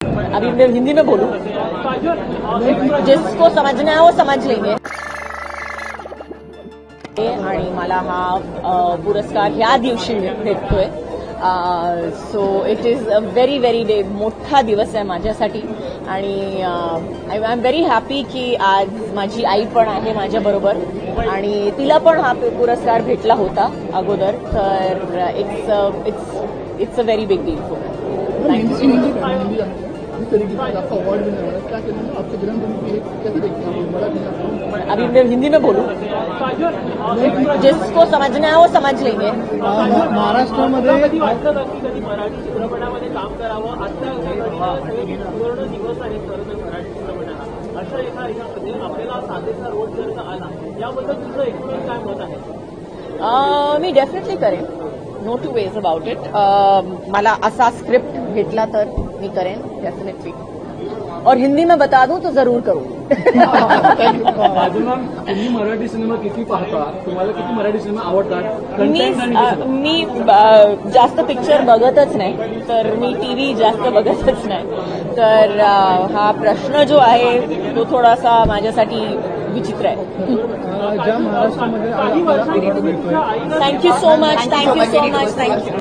अभी मैं हिंदी में बोलूं, जिसको समझना है वो समझ लेंगे. आणि मला हा पुरस्कार ह्या दिवशी भेटतोय. So it is a very very day, मोठा दिवस आहे माझ्यासाठी. आणि आय एम व्हेरी हॅपी की आज माझी आई पण आहे माझ्याबरोबर आणि तिला पण हा पुरस्कार भेटला होता अगोदर. तर it's a very big deal for me. अभी मैं हिंदी में बोलूं, जिसको समझना है वो समझ लेंगे. महाराष्ट्रामध्ये मराठी चित्रपटामध्ये काम करावं पूर्ण दिवस आहे मराठी चित्रपटाला. अशा एका ह्याच्यामध्ये आपल्याला साधेचा रोल जर का आला, याबद्दल तुझं एकूण काय मत आहे? मी डेफिनेटली करेन. No two ways about it. मला असा स्क्रिप्ट भेटला तर मी करेन डेफिनेटली. और हिंदी में बता दूं तो जरूर करूं. तुम्ही मराठी सिनेमा किती पाहता? तुम्हाला किती मराठी सिनेमा आवडतात? मी जास्त पिक्चर बघतच नाही, तर मी टीव्ही जास्त बघतच नाही. तर हा प्रश्न जो आहे तो थोडासा माझ्यासाठी विचित्र आहे. ज्या महाराष्ट्रामध्ये थँक्यू सो मच.